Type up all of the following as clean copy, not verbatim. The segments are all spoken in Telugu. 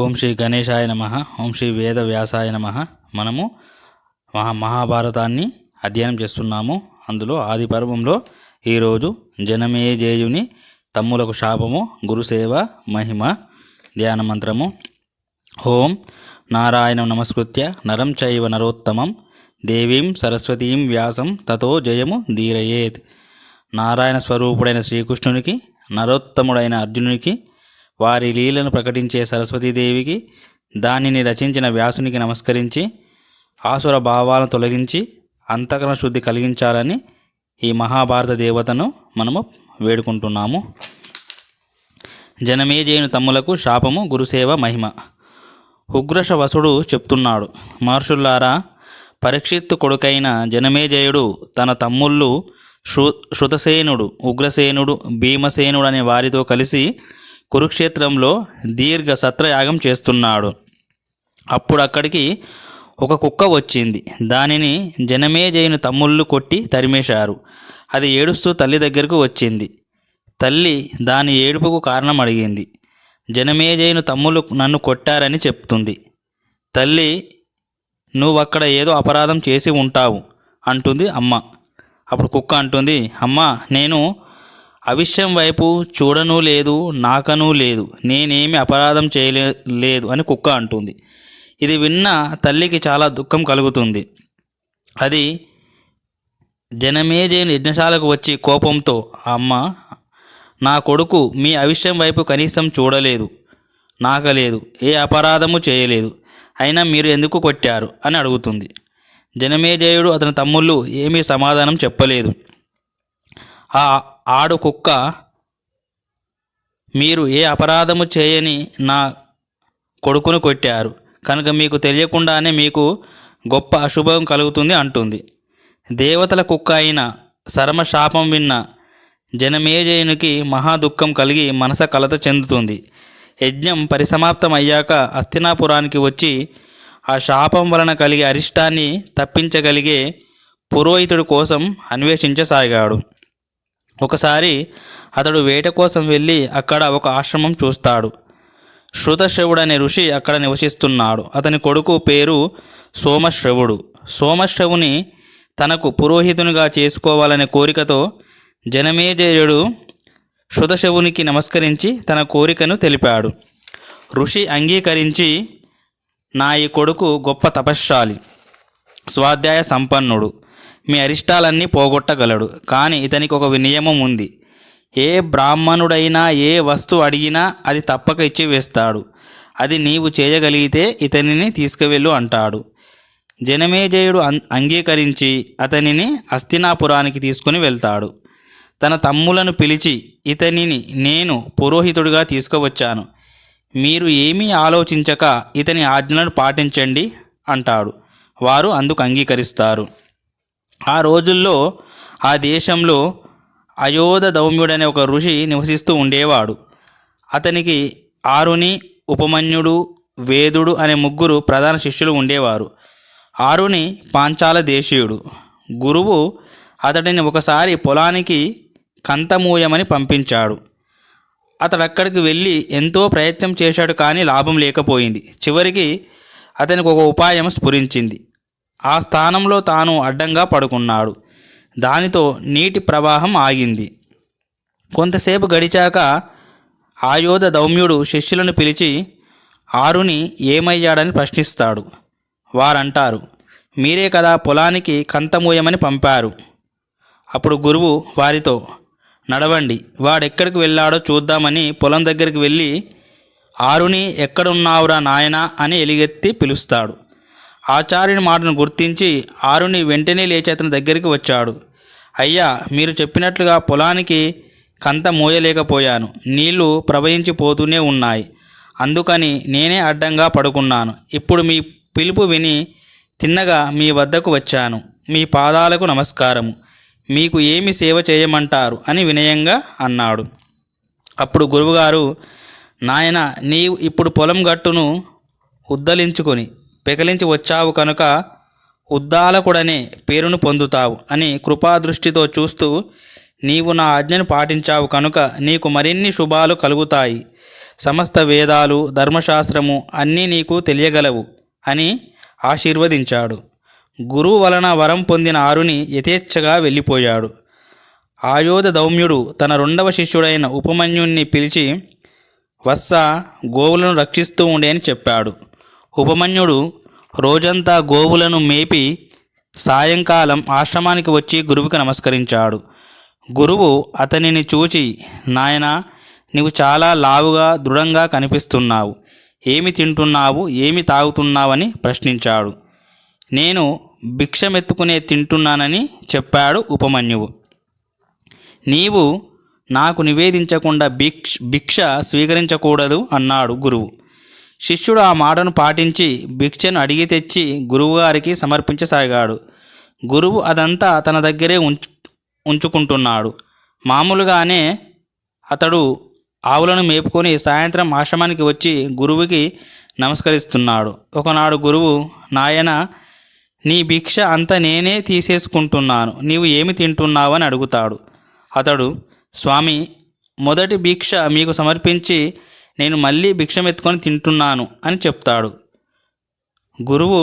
ఓం శ్రీ గణేశాయ నమః. ఓం శ్రీ వేద వ్యాసాయ నమః. మనము మహాభారతాన్ని అధ్యయనం చేస్తున్నాము. అందులో ఆది పర్వంలో ఈరోజు జనమేజయుని తమ్ములకు శాపము, గురుసేవ మహిమ, ధ్యాన మంత్రము. ఓం నారాయణం నమస్కృత్య నరం చైవ నరోత్తమం దేవీం సరస్వతీం వ్యాసం తతో జయము ధీరయేత్. నారాయణ స్వరూపుడైన శ్రీకృష్ణునికి, నరోత్తముడైన అర్జునునికి, వారి లీలను ప్రకటించే సరస్వతీదేవికి, దానిని రచించిన వ్యాసునికి నమస్కరించి ఆసుర భావాలను తొలగించి అంతఃకరణ శుద్ధి కలిగించాలని ఈ మహాభారత దేవతను మనము వేడుకుంటున్నాము. జనమేజయుని తమ్ములకు శాపము, గురుసేవ మహిమ. ఉగ్రశ వసుడు చెప్తున్నాడు, మహర్షులారా, పరీక్షిత్తు కొడుకైన జనమేజయుడు తన తమ్ముళ్ళు శృతసేనుడు, ఉగ్రసేనుడు, భీమసేనుడు అనే వారితో కలిసి కురుక్షేత్రంలో దీర్ఘ సత్రయాగం చేస్తున్నాడు. అప్పుడు అక్కడికి ఒక కుక్క వచ్చింది. దానిని జనమేజయుని తమ్ముళ్ళు కొట్టి తరిమేశారు. అది ఏడుస్తూ తల్లి దగ్గరకు వచ్చింది. తల్లి దాని ఏడుపుకు కారణం అడిగింది. జనమేజయుని తమ్ముళ్ళు నన్ను కొట్టారని చెప్తుంది. తల్లి, నువ్వక్కడ ఏదో అపరాధం చేసి ఉంటావు అంటుంది అమ్మ. అప్పుడు కుక్క అంటుంది, అమ్మ, నేను అవిశ్యం వైపు చూడనూ లేదు, నాకనూ లేదు, నేనేమి అపరాధం చేయలేదు అని కుక్క అంటుంది. ఇది విన్న తల్లికి చాలా దుఃఖం కలుగుతుంది. అది జనమేజయుని యజ్ఞశాలకు వచ్చి కోపంతో, అమ్మ, నా కొడుకు మీ అవిశ్యం వైపు కనీసం చూడలేదు, నాకలేదు, ఏ అపరాధము చేయలేదు, అయినా మీరు ఎందుకు కొట్టారు అని అడుగుతుంది. జనమేజయుడు, అతని తమ్ముళ్ళు ఏమీ సమాధానం చెప్పలేదు. ఆ ఆడు కుక్క, మీరు ఏ అపరాధము చేయని నా కొడుకును కొట్టారు కనుక మీకు తెలియకుండానే మీకు గొప్ప అశుభం కలుగుతుంది అంటుంది. దేవతల కుక్క అయిన సరమ శాపం విన్న జనమేజయునికి మహా దుఃఖం కలిగి మనస కలత చెందుతుంది. యజ్ఞం పరిసమాప్తం అయ్యాక హస్తినాపురానికి వచ్చి ఆ శాపం వలన కలిగే అరిష్టాన్ని తప్పించగలిగే పురోహితుడి కోసం అన్వేషించసాగాడు. ఒకసారి అతడు వేట కోసం వెళ్ళి అక్కడ ఒక ఆశ్రమం చూస్తాడు. శృతశ్రవుడు అనే ఋషి అక్కడ నివసిస్తున్నాడు. అతని కొడుకు పేరు సోమశ్రవుడు. సోమశ్రవుని తనకు పురోహితునిగా చేసుకోవాలనే కోరికతో జనమేజయుడు శృతశవునికి నమస్కరించి తన కోరికను తెలిపాడు. ఋషి అంగీకరించి, నా ఈ కొడుకు గొప్ప తపశ్శాలి, స్వాధ్యాయ సంపన్నుడు, మీ అరిష్టాలన్నీ పోగొట్టగలడు. కానీ ఇతనికి ఒక నియమం ఉంది. ఏ బ్రాహ్మణుడైనా ఏ వస్తువు అడిగినా అది తప్పక ఇచ్చి వేస్తాడు. అది నీవు చేయగలిగితే ఇతనిని తీసుకువెళ్ళు అంటాడు. జనమేజయుడు అంగీకరించి అతనిని హస్తినాపురానికి తీసుకుని వెళ్తాడు. తన తమ్ములను పిలిచి, ఇతనిని నేను పురోహితుడిగా తీసుకువచ్చాను, మీరు ఏమీ ఆలోచించక ఇతని ఆజ్ఞలను పాటించండి అంటాడు. వారు అందుకు అంగీకరిస్తారు. ఆ రోజుల్లో ఆ దేశంలో అయోధ దౌమ్యుడనే ఒక ఋషి నివసిస్తూ ఉండేవాడు. అతనికి ఆరుని, ఉపమన్యుడు, వేదుడు అనే ముగ్గురు ప్రధాన శిష్యులు ఉండేవారు. ఆరుని పాంచాల దేశీయుడు. గురువు అతడిని ఒకసారి పొలానికి కంతమూయమని పంపించాడు. అతడక్కడికి వెళ్ళి ఎంతో ప్రయత్నం చేశాడు, కానీ లాభం లేకపోయింది. చివరికి అతనికి ఒక ఉపాయం స్ఫురించింది. ఆ స్థానంలో తాను అడ్డంగా పడుకున్నాడు. దానితో నీటి ప్రవాహం ఆగింది. కొంతసేపు గడిచాక ఆయోధ దౌమ్యుడు శిష్యులను పిలిచి ఆరుని ఏమయ్యాడని ప్రశ్నిస్తాడు. వారంటారు, మీరే కదా పొలానికి కంతమూయమని పంపారు. అప్పుడు గురువు వారితో, నడవండి, వాడెక్కడికి వెళ్ళాడో చూద్దామని పొలం దగ్గరికి వెళ్ళి, ఆరుని ఎక్కడున్నావురా నాయనా అని ఎలుగెత్తి పిలుస్తాడు. ఆచార్యుని మాటను గుర్తించి ఆరుని వెంటనే లేచి అతని దగ్గరికి వచ్చాడు. అయ్యా, మీరు చెప్పినట్లుగా పొలానికి కంత మోయలేకపోయాను, నీళ్లు ప్రవహించిపోతూనే ఉన్నాయి, అందుకని నేనే అడ్డంగా పడుకున్నాను. ఇప్పుడు మీ పిలుపు విని తిన్నగా మీ వద్దకు వచ్చాను. మీ పాదాలకు నమస్కారము, మీకు ఏమి సేవ చేయమంటారు అని వినయంగా అన్నాడు. అప్పుడు గురువుగారు, నాయన, నీవు ఇప్పుడు పొలం గట్టును ఉద్ధరించుకొని పెకలించి వచ్చావు కనుక ఉద్దాలకుడనే పేరును పొందుతావు అని కృపాదృష్టితో చూస్తూ, నీవు నా ఆజ్ఞను పాటించావు కనుక నీకు మరిన్ని శుభాలు కలుగుతాయి. సమస్త వేదాలు ధర్మశాస్త్రము అన్నీ నీకు తెలియగలవు అని ఆశీర్వదించాడు. గురువు వలన వరం పొందిన ఆరుని యథేచ్ఛగా వెళ్ళిపోయాడు. ఆయోధ దౌమ్యుడు తన రెండవ శిష్యుడైన ఉపమన్యుణ్ణి పిలిచి వత్స, గోవులను రక్షిస్తూ ఉండే అని చెప్పాడు. ఉపమన్యుడు రోజంతా గోవులను మేపి సాయంకాలం ఆశ్రమానికి వచ్చి గురువుకి నమస్కరించాడు. గురువు అతనిని చూచి, నాయనా, నీవు చాలా లావుగా దృఢంగా కనిపిస్తున్నావు. ఏమి తింటున్నావు, ఏమి తాగుతున్నావని ప్రశ్నించాడు. నేను భిక్షమెత్తుకునే తింటున్నానని చెప్పాడు ఉపమన్యువు. నీవు నాకు నివేదించకుండా భిక్ష స్వీకరించకూడదు అన్నాడు గురువు. శిష్యుడు ఆ మాటను పాటించి భిక్షను అడిగి తెచ్చి గురువుగారికి సమర్పించసాగాడు. గురువు అదంతా తన దగ్గరే ఉంచుకుంటున్నాడు. మామూలుగానే అతడు ఆవులను మేపుకొని సాయంత్రం ఆశ్రమానికి వచ్చి గురువుకి నమస్కరిస్తున్నాడు. ఒకనాడు గురువు, నాయన, నీ భిక్ష అంతా నేనే తీసేసుకుంటున్నాను, నీవు ఏమి తింటున్నావని అడుగుతాడు. అతడు, స్వామి, మొదటి భిక్ష మీకు సమర్పించి నేను మళ్ళీ భిక్షమెత్తుకొని తింటున్నాను అని చెప్తాడు. గురువు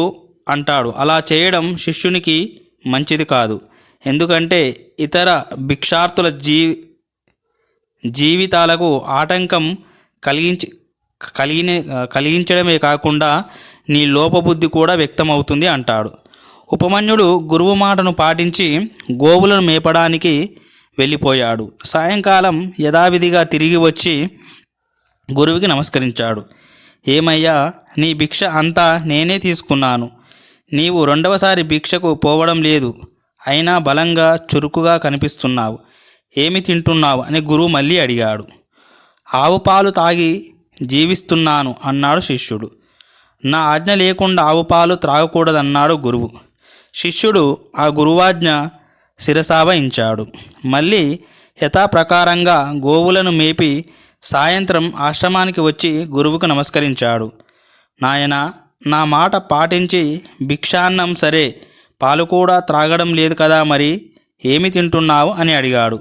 అంటాడు, అలా చేయడం శిష్యునికి మంచిది కాదు. ఎందుకంటే ఇతర భిక్షార్థుల జీవితాలకు ఆటంకం కలిగించడమే కాకుండా నీ లోపబుద్ధి కూడా వ్యక్తమవుతుంది అంటాడు. ఉపమన్యుడు గురువు మాటను పాటించి గోవులను మేపడానికి వెళ్ళిపోయాడు. సాయంకాలం యథావిధిగా తిరిగి వచ్చి గురువుకి నమస్కరించాడు. ఏమయ్యా, నీ భిక్ష అంతా నేనే తీసుకున్నాను. నీవు రెండవసారి భిక్షకు పోవడం లేదు. అయినా బలంగా చురుకుగా కనిపిస్తున్నావు. ఏమి తింటున్నావు అని గురువు మళ్ళీ అడిగాడు. ఆవు పాలు తాగి జీవిస్తున్నాను అన్నాడు శిష్యుడు. నా ఆజ్ఞ లేకుండా ఆవు పాలు త్రాగకూడదన్నాడు గురువు. శిష్యుడు ఆ గురువాజ్ఞ శిరసావహించాడు. మళ్ళీ యథాప్రకారంగా గోవులను మేపి సాయంత్రం ఆశ్రమానికి వచ్చి గురువుకు నమస్కరించాడు. నాయనా, నా మాట పాటించి భిక్షాన్నం సరే, పాలు కూడా త్రాగడం లేదు కదా, మరి ఏమి తింటున్నావు అని అడిగాడు.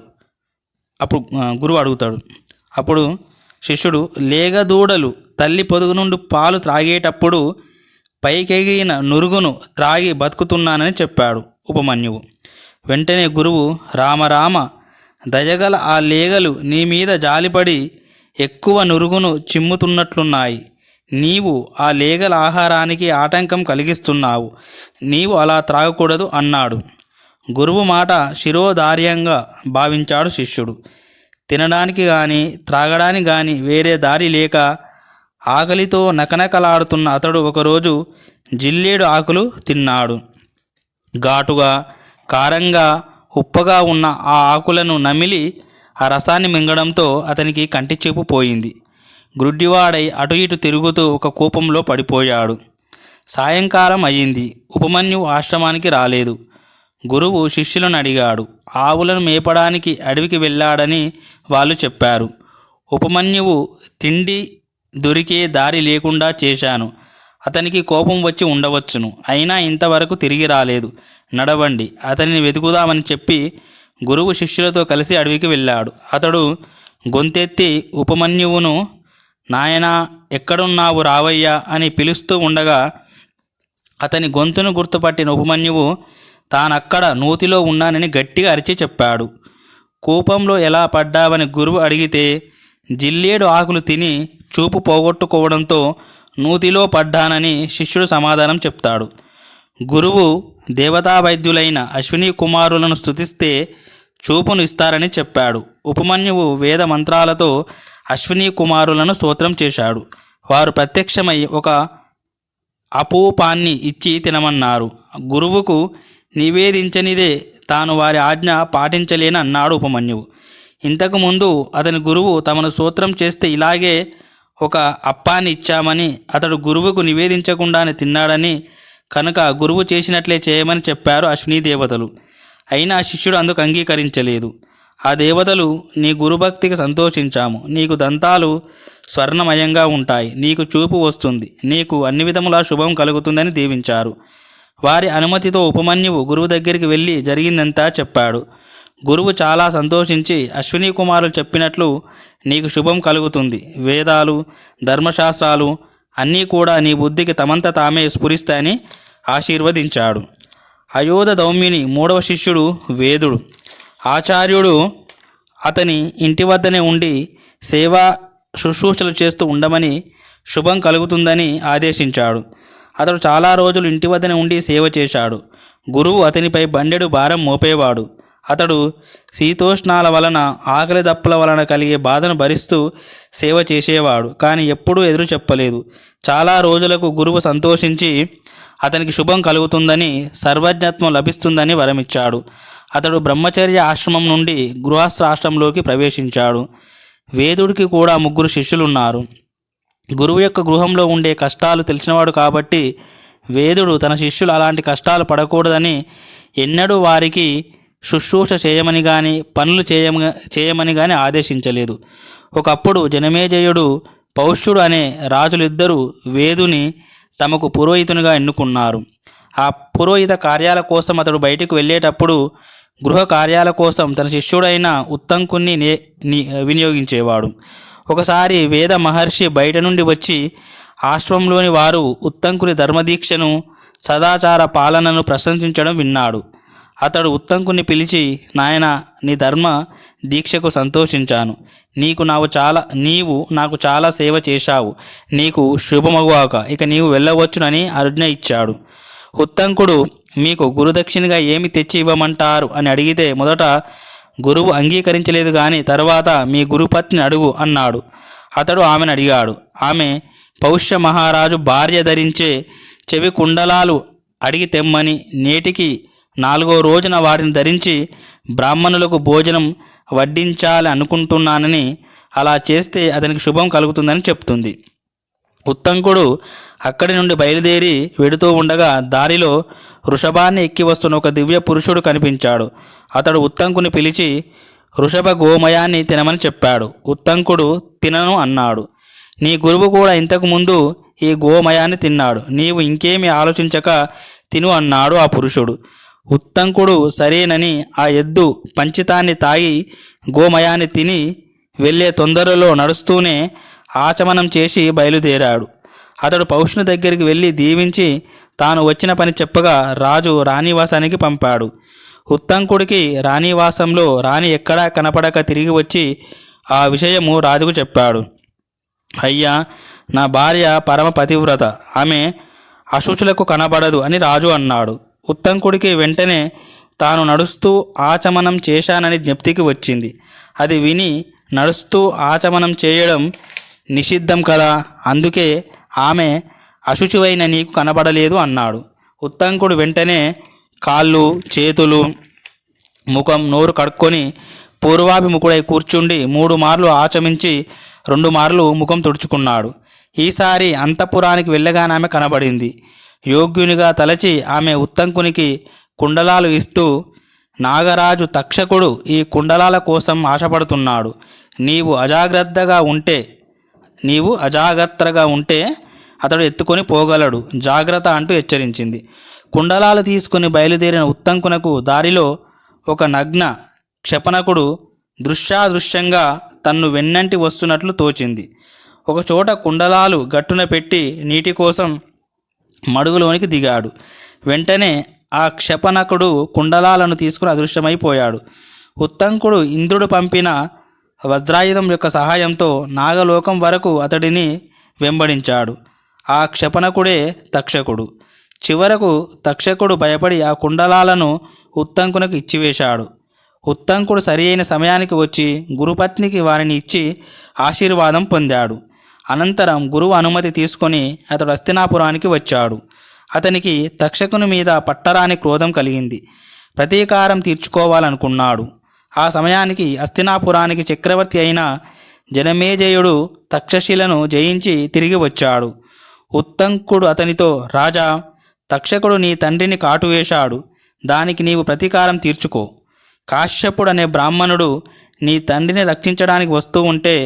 అప్పుడు గురువు అడుగుతాడు. అప్పుడు శిష్యుడు, లేగదూడలు తల్లి పొదుగు నుండి పాలు త్రాగేటప్పుడు పైకెగిన నురుగును త్రాగి బతుకుతున్నానని చెప్పాడు ఉపమన్యువు. వెంటనే గురువు, రామరామ, దయగల ఆ లేగలు నీ మీద జాలిపడి ఎక్కువ నురుగును చిమ్ముతున్నట్లున్నాయి. నీవు ఆ లేగల ఆహారానికి ఆటంకం కలిగిస్తున్నావు. నీవు అలా త్రాగకూడదు అన్నాడు. గురువు మాట శిరోధార్యంగా భావించాడు శిష్యుడు. తినడానికి కానీ త్రాగడానికి కానీ వేరే దారి లేక ఆకలితో నకనకలాడుతున్న అతడు ఒకరోజు జిల్లేడు ఆకులు తిన్నాడు. ఘాటుగా, కారంగా, ఉప్పగా ఉన్న ఆ ఆకులను నమిలి ఆ రసాన్ని మింగడంతో అతనికి కంటి చూపు పోయింది. గ్రుడ్డివాడై అటు ఇటు తిరుగుతూ ఒక కూపంలో పడిపోయాడు. సాయంకాలం అయ్యింది. ఉపమన్యువు ఆశ్రమానికి రాలేదు. గురువు శిష్యులను అడిగాడు. ఆవులను మేపడానికి అడవికి వెళ్ళాడని వాళ్ళు చెప్పారు. ఉపమన్యువు తిండి దొరికే దారి లేకుండా చేశాను. అతనికి కోపం వచ్చి ఉండవచ్చును. అయినా ఇంతవరకు తిరిగి రాలేదు. నడవండి, అతనిని వెతుకుదామని చెప్పి గురువు శిష్యులతో కలిసి అడవికి వెళ్ళాడు. అతడు గొంతెత్తి ఉపమన్యువును, నాయనా, ఎక్కడున్నావు, రావయ్యా అని పిలుస్తూ ఉండగా అతని గొంతును గుర్తుపట్టిన ఉపమన్యువు తానక్కడ నూతిలో ఉన్నానని గట్టిగా అరిచి చెప్పాడు. కూపంలో ఎలా పడ్డావని గురువు అడిగితే జిల్లేడు ఆకులు తిని చూపు పోగొట్టుకోవడంతో నూతిలో పడ్డానని శిష్యుడు సమాధానం చెప్తాడు. గురువు దేవతా వైద్యులైన అశ్విని కుమారులను స్తుతిస్తే చూపును ఇస్తారని చెప్పాడు. ఉపమన్యువు వేద మంత్రాలతో అశ్విని కుమారులను స్తోత్రం చేశాడు. వారు ప్రత్యక్షమై ఒక అపూపాన్ని ఇచ్చి తినమన్నారు. గురువుకు నివేదించనిదే తాను వారి ఆజ్ఞ పాటించలేని అన్నాడు ఉపమన్యువు. ఇంతకుముందు అతని గురువు తమను స్తోత్రం చేస్తే ఇలాగే ఒక అప్పాన్ని ఇచ్చామని, అతడు గురువుకు నివేదించకుండానే తిన్నాడని, కనుక గురువు చేసినట్లే చేయమని చెప్పారు అశ్విని దేవతలు. అయినా శిష్యుడు అందుకు అంగీకరించలేదు. ఆ దేవతలు, నీ గురుభక్తికి సంతోషించాము. నీకు దంతాలు స్వర్ణమయంగా ఉంటాయి. నీకు చూపు వస్తుంది. నీకు అన్ని విధములా శుభం కలుగుతుందని దీవించారు. వారి అనుమతితో ఉపమన్యువు గురువు దగ్గరికి వెళ్ళి జరిగిందంతా చెప్పాడు. గురువు చాలా సంతోషించి అశ్విని కుమారులు చెప్పినట్లు నీకు శుభం కలుగుతుంది. వేదాలు, ధర్మశాస్త్రాలు అన్నీ కూడా నీ బుద్ధికి తమంత తామే స్ఫురిస్తాయని ఆశీర్వదించాడు. అయోధ దౌమ్యుని మూడవ శిష్యుడు వేదుడు. ఆచార్యుడు అతని ఇంటి వద్దనే ఉండి సేవా శుశ్రూషలు చేస్తూ ఉండమని, శుభం కలుగుతుందని ఆదేశించాడు. అతడు చాలా రోజులు ఇంటి వద్దనే ఉండి సేవ చేశాడు. గురువు అతనిపై బండెడు భారం మోపేవాడు. అతడు శీతోష్ణాల వలన, ఆకలి దప్పుల వలన కలిగే బాధను భరిస్తూ సేవ చేసేవాడు. కానీ ఎప్పుడూ ఎదురు చెప్పలేదు. చాలా రోజులకు గురువు సంతోషించి అతనికి శుభం కలుగుతుందని, సర్వజ్ఞత్వం లభిస్తుందని వరమిచ్చాడు. అతడు బ్రహ్మచర్య ఆశ్రమం నుండి గృహస్థాశ్రమంలోకి ప్రవేశించాడు. వేదుడికి కూడా 3 శిష్యులున్నారు. గురువు యొక్క గృహంలో ఉండే కష్టాలు తెలిసినవాడు కాబట్టి వేదుడు తన శిష్యులు అలాంటి కష్టాలు పడకూడదని ఎన్నడూ వారికి శుశ్రూష చేయమని కానీ, పనులు చేయమని కానీ ఆదేశించలేదు. ఒకప్పుడు జనమేజయుడు, పౌష్యుడు అనే రాజులిద్దరూ వేదుని తమకు పురోహితునిగా ఎన్నుకున్నారు. ఆ పురోహిత కార్యాల కోసం అతడు బయటకు వెళ్ళేటప్పుడు గృహ కార్యాల కోసం తన శిష్యుడైన ఉత్తంకుని వినియోగించేవాడు. ఒకసారి వేద మహర్షి బయట నుండి వచ్చి ఆశ్రమంలోని వారు ఉత్తంకుని ధర్మదీక్షను, సదాచార పాలనను ప్రశంసించడం విన్నాడు. అతడు ఉత్తంకుని పిలిచి, నాయన, నీ ధర్మ దీక్షకు సంతోషించాను. నీవు నాకు చాలా సేవ చేశావు. నీకు శుభమగుగాక. ఇక నీవు వెళ్ళవచ్చునని ఆజ్ఞ ఇచ్చాడు. ఉత్తంకుడు, మీకు గురుదక్షిణగా ఏమి తెచ్చి ఇవ్వమంటారు అని అడిగితే మొదట గురువు అంగీకరించలేదు, కానీ తర్వాత మీ గురుపత్ని అడుగు అన్నాడు. అతడు ఆమెను అడిగాడు. ఆమె పౌష్య మహారాజు భార్య ధరించే చెవి కుండలాలు అడిగి తెమ్మని, నేటికి 4వ రోజున వాటిని ధరించి బ్రాహ్మణులకు భోజనం వడ్డించాలి అనుకుంటున్నానని, అలా చేస్తే అతనికి శుభం కలుగుతుందని చెప్తుంది. ఉత్తంకుడు అక్కడి నుండి బయలుదేరి వెడుతూ ఉండగా దారిలో వృషభాన్ని ఎక్కి వస్తున్న ఒక దివ్య పురుషుడు కనిపించాడు. అతడు ఉత్తంకుని పిలిచి వృషభ గోమయాన్ని తినమని చెప్పాడు. ఉత్తంకుడు తినను అన్నాడు. నీ గురువు కూడా ఇంతకుముందు ఈ గోమయాన్ని తిన్నాడు. నీవు ఇంకేమీ ఆలోచించక తిను అన్నాడు ఆ పురుషుడు. ఉత్తంకుడు సరేనని ఆ ఎద్దు పంచితాన్ని తాగి గోమయాన్ని తిని వెళ్ళే తొందరలో నడుస్తూనే ఆచమనం చేసి బయలుదేరాడు. అతడు పౌష్ణుని దగ్గరికి వెళ్ళి దీవించి తాను వచ్చిన పని చెప్పగా రాజు రాణివాసానికి పంపాడు. ఉత్తంకుడికి రాణివాసంలో రాణి ఎక్కడా కనపడక తిరిగి వచ్చి ఆ విషయము రాజుకు చెప్పాడు. అయ్యా, నా భార్య పరమ పతివ్రత, ఆమె అశుచులకు కనబడదు అని రాజు అన్నాడు. ఉత్తంకుడికి వెంటనే తాను నడుస్తూ ఆచమనం చేశానని జ్ఞప్తికి వచ్చింది. అది విని, నడుస్తూ ఆచమనం చేయడం నిషిద్ధం కదా, అందుకే ఆమె అశుచివైన నీకు కనబడలేదు అన్నాడు. ఉత్తంకుడు వెంటనే కాళ్ళు, చేతులు, ముఖం, నోరు కడుక్కొని పూర్వాభిముఖుడై కూర్చుండి 3 మార్లు ఆచమించి 2 మార్లు ముఖం తుడుచుకున్నాడు. ఈసారి అంతఃపురానికి వెళ్ళగానే ఆమె కనబడింది. యోగ్యునిగా తలచి ఆమె ఉత్తంకునికి కుండలాలు ఇస్తూ, నాగరాజు తక్షకుడు ఈ కుండలాల కోసం ఆశపడుతున్నాడు. నీవు అజాగ్రత్తగా ఉంటే అతడు ఎత్తుకొని పోగలడు, జాగ్రత్త అంటూ హెచ్చరించింది. కుండలాలు తీసుకుని బయలుదేరిన ఉత్తంకునకు దారిలో ఒక నగ్న క్షపణకుడు దృశ్యాదృశ్యంగా తన్ను వెన్నంటి వస్తున్నట్లు తోచింది. ఒకచోట కుండలాలు గట్టున పెట్టి నీటి కోసం మడుగులోనికి దిగాడు. వెంటనే ఆ క్షపణకుడు కుండలాలను తీసుకుని అదృశ్యమైపోయాడు. ఉత్తంకుడు ఇంద్రుడు పంపిన వజ్రాయుధం యొక్క సహాయంతో నాగలోకం వరకు అతడిని వెంబడించాడు. ఆ క్షపణకుడే తక్షకుడు. చివరకు తక్షకుడు భయపడి ఆ కుండలాలను ఉత్తంకునకు ఇచ్చివేశాడు. ఉత్తంకుడు సరి అయిన సమయానికి వచ్చి గురుపత్నికి వారిని ఇచ్చి ఆశీర్వాదం పొందాడు. అనంతరం గురువు అనుమతి తీసుకొని అతడు హస్తినాపురానికి వచ్చాడు. అతనికి తక్షకుని మీద పట్టరాని క్రోధం కలిగింది. ప్రతీకారం తీర్చుకోవాలనుకున్నాడు. ఆ సమయానికి హస్తినాపురానికి చక్రవర్తి అయిన జనమేజయుడు తక్షశిలను జయించి తిరిగి వచ్చాడు. ఉత్తంకుడు అతనితో, రాజా, తక్షకుడు నీ తండ్రిని కాటువేశాడు, దానికి నీవు ప్రతీకారం తీర్చుకో. కాశ్యపుడు అనే బ్రాహ్మణుడు నీ తండ్రిని రక్షించడానికి వస్తూ ఉంటే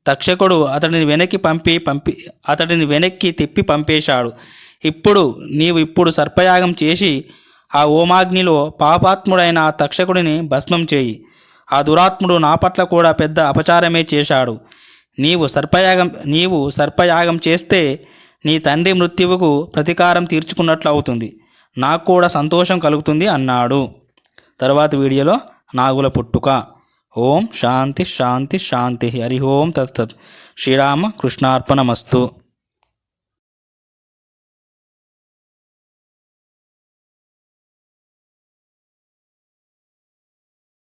తక్షకుడు అతడిని వెనక్కి తిప్పి పంపేశాడు. నీవు సర్పయాగం చేసి ఆ ఓమాగ్నిలో పాపాత్ముడైన ఆ తక్షకుడిని భస్మం చేయి. ఆ దురాత్ముడు నా పట్ల కూడా పెద్ద అపచారమే చేశాడు. నీవు సర్పయాగం చేస్తే నీ తండ్రి మృత్యువుకు ప్రతీకారం తీర్చుకున్నట్లు అవుతుంది, నాకు కూడా సంతోషం కలుగుతుంది అన్నాడు. తర్వాత వీడియోలో నాగుల పుట్టుక. ఓం శాంతి శాంతి శాంతి. హరి ఓం తత్సత్. శ్రీరామ కృష్ణార్పణమస్తు.